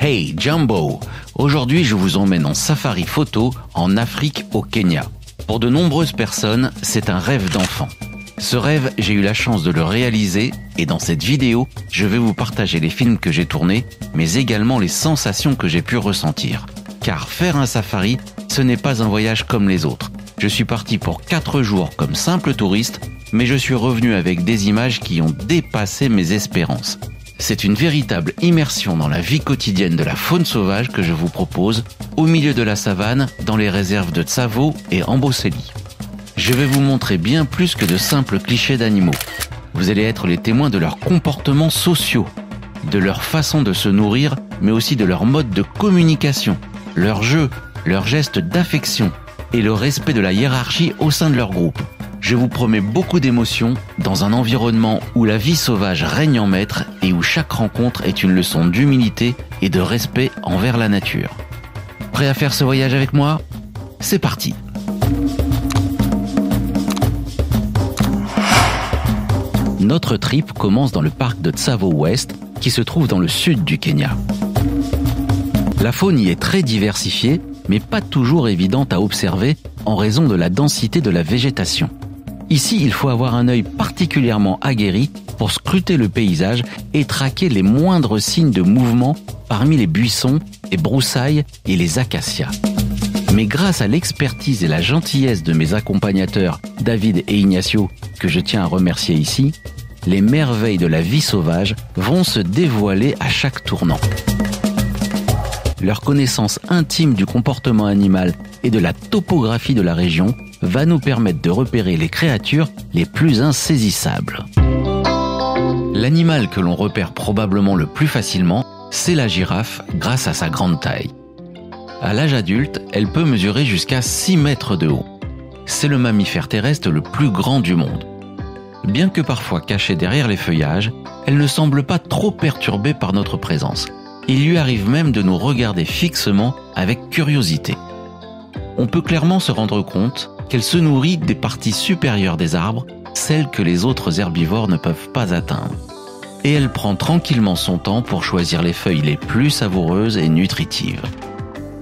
Hey Jumbo! Aujourd'hui, je vous emmène en safari photo en Afrique, au Kenya. Pour de nombreuses personnes, c'est un rêve d'enfant. Ce rêve, j'ai eu la chance de le réaliser et dans cette vidéo, je vais vous partager les films que j'ai tournés, mais également les sensations que j'ai pu ressentir. Car faire un safari, ce n'est pas un voyage comme les autres. Je suis parti pour 4 jours comme simple touriste, mais je suis revenu avec des images qui ont dépassé mes espérances. C'est une véritable immersion dans la vie quotidienne de la faune sauvage que je vous propose, au milieu de la savane, dans les réserves de Tsavo et Amboseli. Je vais vous montrer bien plus que de simples clichés d'animaux. Vous allez être les témoins de leurs comportements sociaux, de leur façon de se nourrir, mais aussi de leur mode de communication, leurs jeux, leurs gestes d'affection et le respect de la hiérarchie au sein de leur groupe. Je vous promets beaucoup d'émotions dans un environnement où la vie sauvage règne en maître et où chaque rencontre est une leçon d'humilité et de respect envers la nature. Prêt à faire ce voyage avec moi ? C'est parti ! Notre trip commence dans le parc de Tsavo West, qui se trouve dans le sud du Kenya. La faune y est très diversifiée, mais pas toujours évidente à observer en raison de la densité de la végétation. Ici, il faut avoir un œil particulièrement aguerri pour scruter le paysage et traquer les moindres signes de mouvement parmi les buissons, les broussailles et les acacias. Mais grâce à l'expertise et la gentillesse de mes accompagnateurs David et Ignacio, que je tiens à remercier ici, les merveilles de la vie sauvage vont se dévoiler à chaque tournant. Leur connaissance intime du comportement animal et de la topographie de la région va nous permettre de repérer les créatures les plus insaisissables. L'animal que l'on repère probablement le plus facilement, c'est la girafe grâce à sa grande taille. À l'âge adulte, elle peut mesurer jusqu'à 6 mètres de haut. C'est le mammifère terrestre le plus grand du monde. Bien que parfois cachée derrière les feuillages, elle ne semble pas trop perturbée par notre présence. Il lui arrive même de nous regarder fixement avec curiosité. On peut clairement se rendre compte qu'elle se nourrit des parties supérieures des arbres, celles que les autres herbivores ne peuvent pas atteindre. Et elle prend tranquillement son temps pour choisir les feuilles les plus savoureuses et nutritives.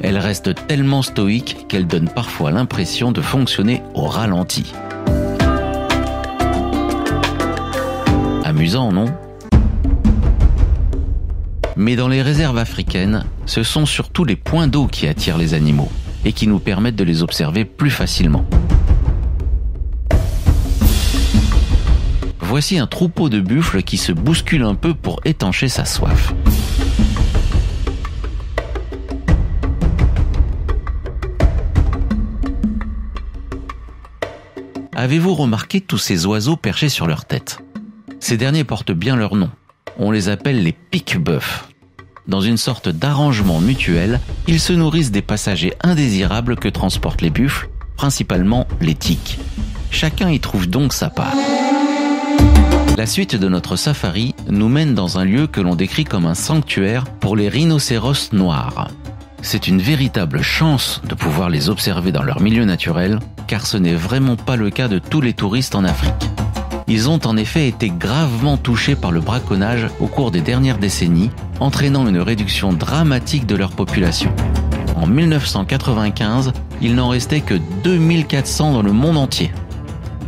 Elle reste tellement stoïque qu'elle donne parfois l'impression de fonctionner au ralenti. Amusant, non ? Mais dans les réserves africaines, ce sont surtout les points d'eau qui attirent les animaux et qui nous permettent de les observer plus facilement. Voici un troupeau de buffles qui se bouscule un peu pour étancher sa soif. Avez-vous remarqué tous ces oiseaux perchés sur leur tête ? Ces derniers portent bien leur nom. On les appelle les pique-bœufs. Dans une sorte d'arrangement mutuel, ils se nourrissent des passagers indésirables que transportent les buffles, principalement les tiques. Chacun y trouve donc sa part. La suite de notre safari nous mène dans un lieu que l'on décrit comme un sanctuaire pour les rhinocéros noirs. C'est une véritable chance de pouvoir les observer dans leur milieu naturel, car ce n'est vraiment pas le cas de tous les touristes en Afrique. Ils ont en effet été gravement touchés par le braconnage au cours des dernières décennies, entraînant une réduction dramatique de leur population. En 1995, il n'en restait que 2400 dans le monde entier.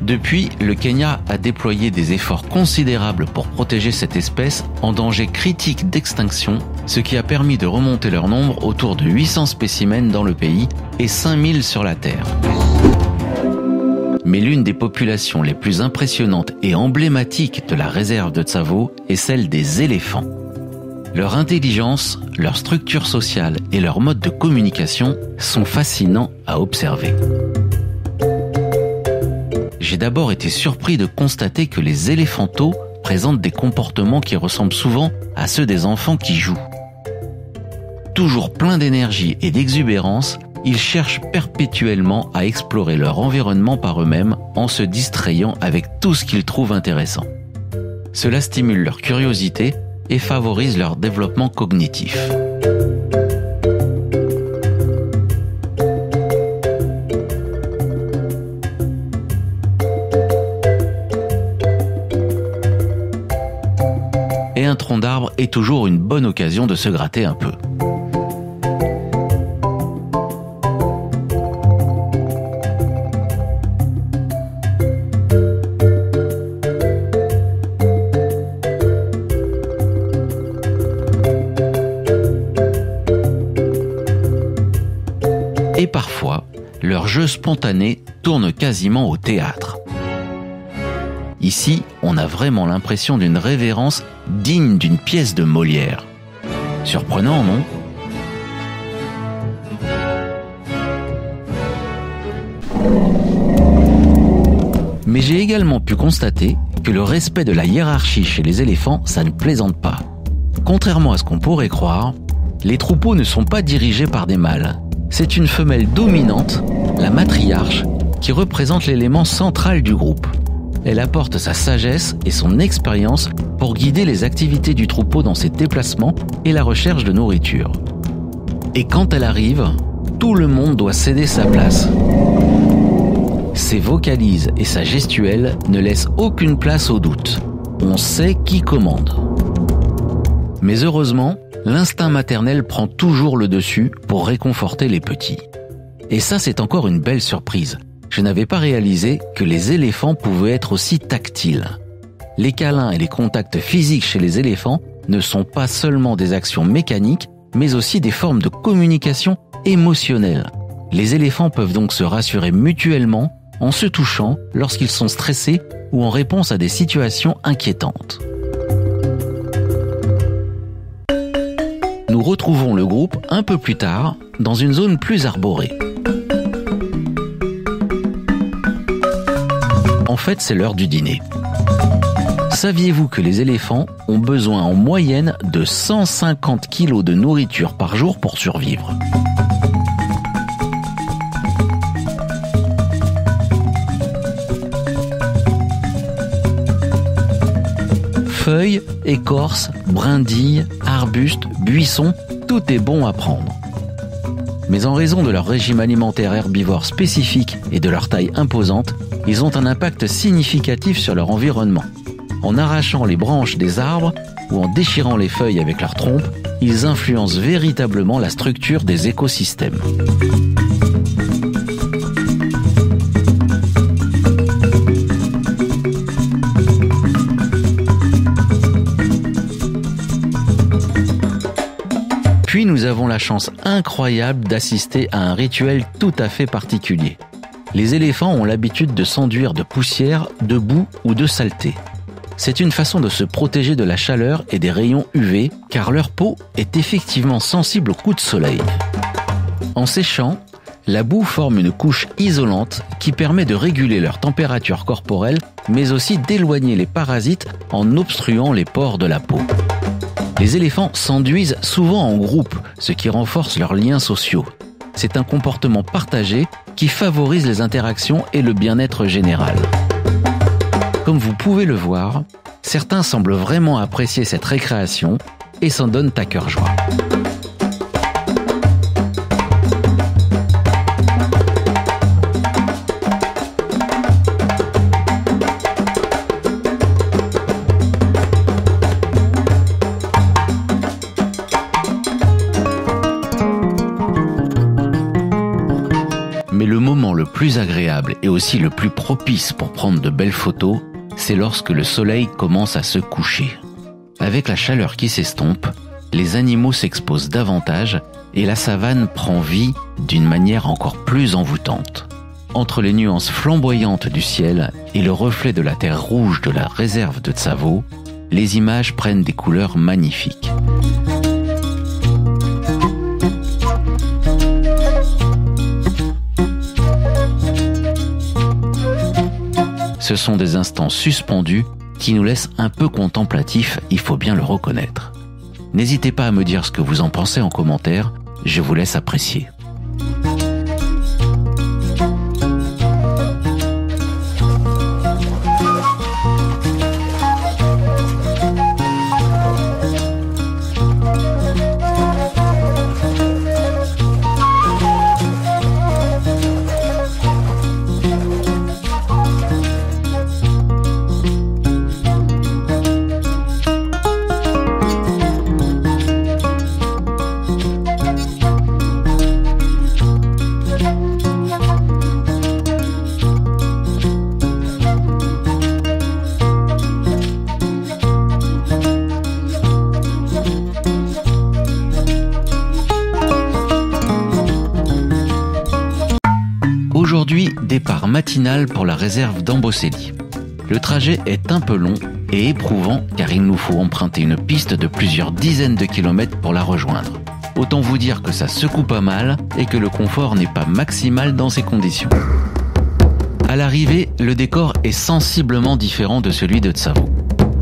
Depuis, le Kenya a déployé des efforts considérables pour protéger cette espèce en danger critique d'extinction, ce qui a permis de remonter leur nombre autour de 800 spécimens dans le pays et 5000 sur la Terre. Mais l'une des populations les plus impressionnantes et emblématiques de la réserve de Tsavo est celle des éléphants. Leur intelligence, leur structure sociale et leur mode de communication sont fascinants à observer. J'ai d'abord été surpris de constater que les éléphantaux présentent des comportements qui ressemblent souvent à ceux des enfants qui jouent. Toujours pleins d'énergie et d'exubérance, ils cherchent perpétuellement à explorer leur environnement par eux-mêmes en se distrayant avec tout ce qu'ils trouvent intéressant. Cela stimule leur curiosité et favorise leur développement cognitif. Et un tronc d'arbre nourriture est toujours une bonne occasion de se gratter un peu. Et parfois, leur jeu spontané tourne quasiment au théâtre. Ici, on a vraiment l'impression d'une révérence digne d'une pièce de Molière. Surprenant, non ? Mais j'ai également pu constater que le respect de la hiérarchie chez les éléphants, ça ne plaisante pas. Contrairement à ce qu'on pourrait croire, les troupeaux ne sont pas dirigés par des mâles. C'est une femelle dominante, la matriarche, qui représente l'élément central du groupe. Elle apporte sa sagesse et son expérience pour guider les activités du troupeau dans ses déplacements et la recherche de nourriture. Et quand elle arrive, tout le monde doit céder sa place. Ses vocalises et sa gestuelle ne laissent aucune place au doute. On sait qui commande. Mais heureusement, l'instinct maternel prend toujours le dessus pour réconforter les petits. Et ça, c'est encore une belle surprise. Je n'avais pas réalisé que les éléphants pouvaient être aussi tactiles. Les câlins et les contacts physiques chez les éléphants ne sont pas seulement des actions mécaniques, mais aussi des formes de communication émotionnelle. Les éléphants peuvent donc se rassurer mutuellement en se touchant lorsqu'ils sont stressés ou en réponse à des situations inquiétantes. Nous retrouvons le groupe un peu plus tard dans une zone plus arborée. En fait, c'est l'heure du dîner. Saviez-vous que les éléphants ont besoin en moyenne de 150 kg de nourriture par jour pour survivre ? Feuilles, écorces, brindilles, arbustes, buissons, tout est bon à prendre. Mais en raison de leur régime alimentaire herbivore spécifique et de leur taille imposante, ils ont un impact significatif sur leur environnement. En arrachant les branches des arbres ou en déchirant les feuilles avec leur trompe, ils influencent véritablement la structure des écosystèmes. Puis nous avons la chance incroyable d'assister à un rituel tout à fait particulier. Les éléphants ont l'habitude de s'enduire de poussière, de boue ou de saleté. C'est une façon de se protéger de la chaleur et des rayons UV, car leur peau est effectivement sensible aux coups de soleil. En séchant, la boue forme une couche isolante qui permet de réguler leur température corporelle, mais aussi d'éloigner les parasites en obstruant les pores de la peau. Les éléphants s'enduisent souvent en groupe, ce qui renforce leurs liens sociaux. C'est un comportement partagé qui favorise les interactions et le bien-être général. Comme vous pouvez le voir, certains semblent vraiment apprécier cette récréation et s'en donnent à cœur joie. Mais le moment le plus agréable et aussi le plus propice pour prendre de belles photos, c'est lorsque le soleil commence à se coucher. Avec la chaleur qui s'estompe, les animaux s'exposent davantage et la savane prend vie d'une manière encore plus envoûtante. Entre les nuances flamboyantes du ciel et le reflet de la terre rouge de la réserve de Tsavo, les images prennent des couleurs magnifiques. Ce sont des instants suspendus qui nous laissent un peu contemplatifs, il faut bien le reconnaître. N'hésitez pas à me dire ce que vous en pensez en commentaire, je vous laisse apprécier. Aujourd'hui, départ matinal pour la réserve d'Amboseli. Le trajet est un peu long et éprouvant car il nous faut emprunter une piste de plusieurs dizaines de kilomètres pour la rejoindre. Autant vous dire que ça secoue pas mal et que le confort n'est pas maximal dans ces conditions. À l'arrivée, le décor est sensiblement différent de celui de Tsavo.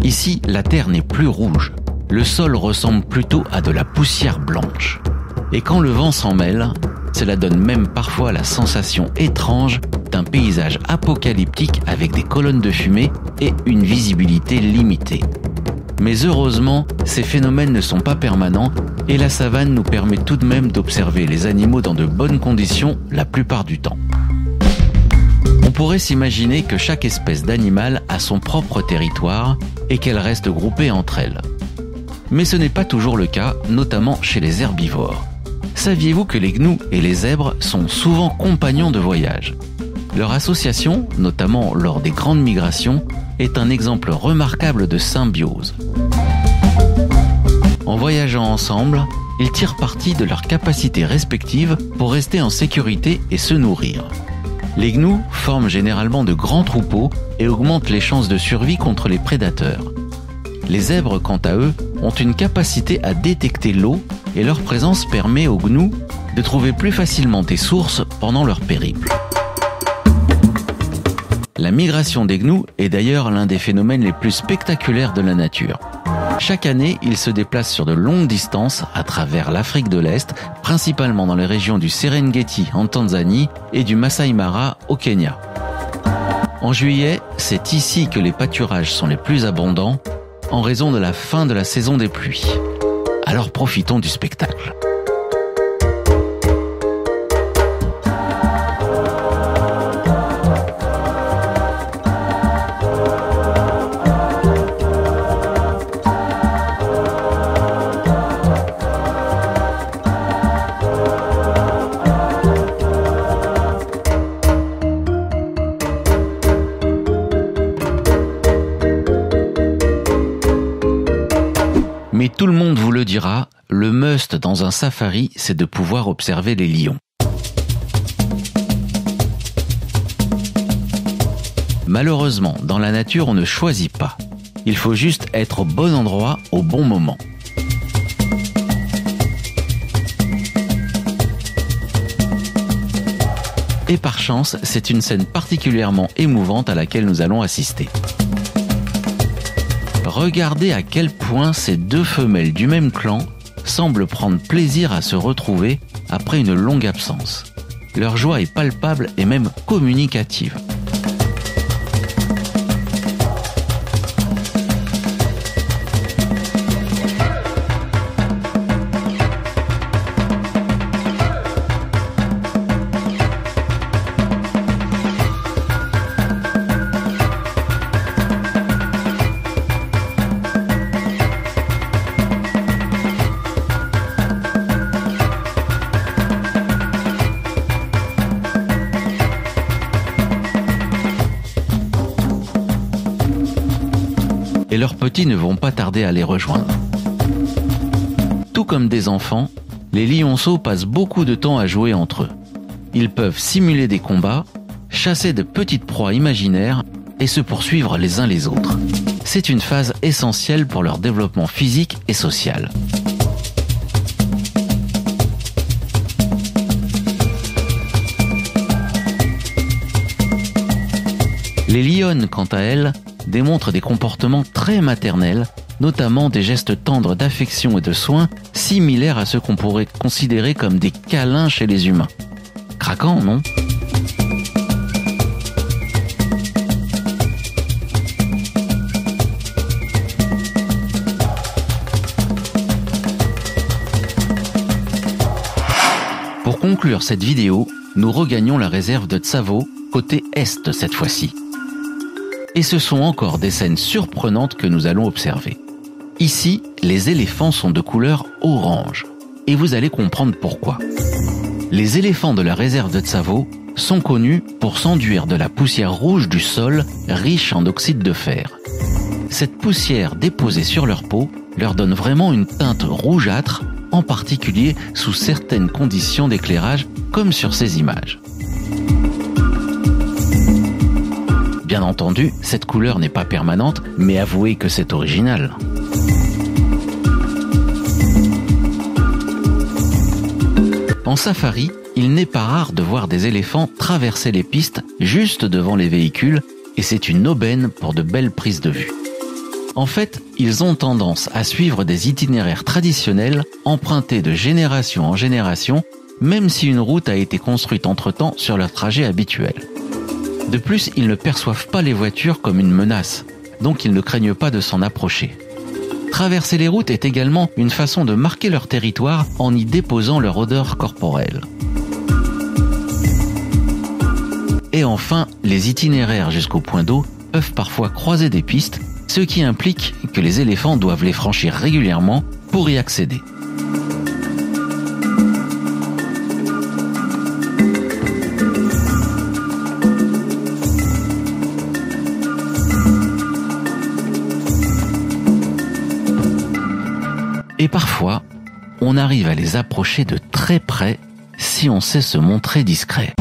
Ici, la terre n'est plus rouge. Le sol ressemble plutôt à de la poussière blanche. Et quand le vent s'en mêle, cela donne même parfois la sensation étrange d'un paysage apocalyptique avec des colonnes de fumée et une visibilité limitée. Mais heureusement, ces phénomènes ne sont pas permanents et la savane nous permet tout de même d'observer les animaux dans de bonnes conditions la plupart du temps. On pourrait s'imaginer que chaque espèce d'animal a son propre territoire et qu'elles restent groupées entre elles. Mais ce n'est pas toujours le cas, notamment chez les herbivores. Saviez-vous que les gnous et les zèbres sont souvent compagnons de voyage ? Leur association, notamment lors des grandes migrations, est un exemple remarquable de symbiose. En voyageant ensemble, ils tirent parti de leurs capacités respectives pour rester en sécurité et se nourrir. Les gnous forment généralement de grands troupeaux et augmentent les chances de survie contre les prédateurs. Les zèbres, quant à eux, ont une capacité à détecter l'eau et leur présence permet aux gnous de trouver plus facilement des sources pendant leur périple. La migration des gnous est d'ailleurs l'un des phénomènes les plus spectaculaires de la nature. Chaque année, ils se déplacent sur de longues distances à travers l'Afrique de l'Est, principalement dans les régions du Serengeti en Tanzanie et du Masai Mara au Kenya. En juillet, c'est ici que les pâturages sont les plus abondants en raison de la fin de la saison des pluies. Alors profitons du spectacle. Mais tout le monde vous le dira, le must dans un safari, c'est de pouvoir observer les lions. Malheureusement, dans la nature, on ne choisit pas. Il faut juste être au bon endroit au bon moment. Et par chance, c'est une scène particulièrement émouvante à laquelle nous allons assister. Regardez à quel point ces deux femelles du même clan semblent prendre plaisir à se retrouver après une longue absence. Leur joie est palpable et même communicative. Et leurs petits ne vont pas tarder à les rejoindre. Tout comme des enfants, les lionceaux passent beaucoup de temps à jouer entre eux. Ils peuvent simuler des combats, chasser de petites proies imaginaires et se poursuivre les uns les autres. C'est une phase essentielle pour leur développement physique et social. Les lionnes, quant à elles, démontrent des comportements très maternels, notamment des gestes tendres d'affection et de soins, similaires à ceux qu'on pourrait considérer comme des câlins chez les humains. Craquant, non ? Pour conclure cette vidéo, nous regagnons la réserve de Tsavo, côté est cette fois-ci. Et ce sont encore des scènes surprenantes que nous allons observer. Ici, les éléphants sont de couleur orange. Et vous allez comprendre pourquoi. Les éléphants de la réserve de Tsavo sont connus pour s'enduire de la poussière rouge du sol riche en oxyde de fer. Cette poussière déposée sur leur peau leur donne vraiment une teinte rougeâtre, en particulier sous certaines conditions d'éclairage, comme sur ces images. Bien entendu, cette couleur n'est pas permanente, mais avouez que c'est original. En safari, il n'est pas rare de voir des éléphants traverser les pistes juste devant les véhicules, et c'est une aubaine pour de belles prises de vue. En fait, ils ont tendance à suivre des itinéraires traditionnels empruntés de génération en génération, même si une route a été construite entre-temps sur leur trajet habituel. De plus, ils ne perçoivent pas les voitures comme une menace, donc ils ne craignent pas de s'en approcher. Traverser les routes est également une façon de marquer leur territoire en y déposant leur odeur corporelle. Et enfin, les itinéraires jusqu'au point d'eau peuvent parfois croiser des pistes, ce qui implique que les éléphants doivent les franchir régulièrement pour y accéder. Et parfois, on arrive à les approcher de très près si on sait se montrer discret.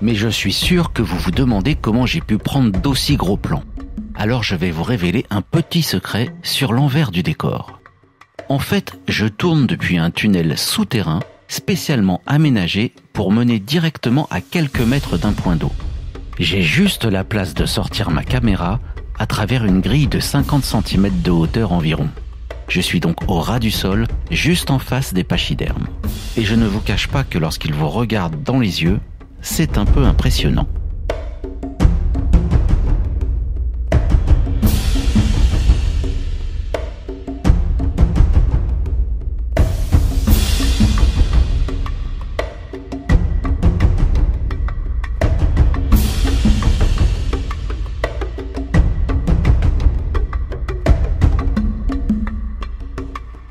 Mais je suis sûr que vous vous demandez comment j'ai pu prendre d'aussi gros plans. Alors je vais vous révéler un petit secret sur l'envers du décor. En fait, je tourne depuis un tunnel souterrain spécialement aménagé pour mener directement à quelques mètres d'un point d'eau. J'ai juste la place de sortir ma caméra à travers une grille de 50 cm de hauteur environ. Je suis donc au ras du sol, juste en face des pachydermes. Et je ne vous cache pas que lorsqu'ils vous regardent dans les yeux, c'est un peu impressionnant.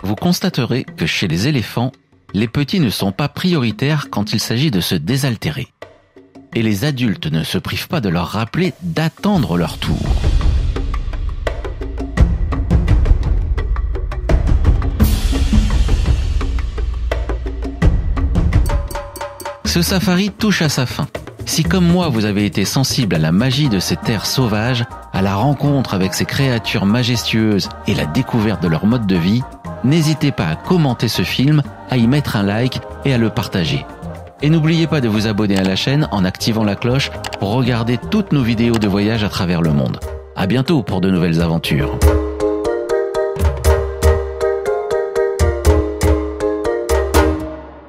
Vous constaterez que chez les éléphants, les petits ne sont pas prioritaires quand il s'agit de se désaltérer. Et les adultes ne se privent pas de leur rappeler d'attendre leur tour. Ce safari touche à sa fin. Si comme moi vous avez été sensible à la magie de ces terres sauvages, à la rencontre avec ces créatures majestueuses et la découverte de leur mode de vie, n'hésitez pas à commenter ce film, à y mettre un like et à le partager. Et n'oubliez pas de vous abonner à la chaîne en activant la cloche pour regarder toutes nos vidéos de voyage à travers le monde. À bientôt pour de nouvelles aventures.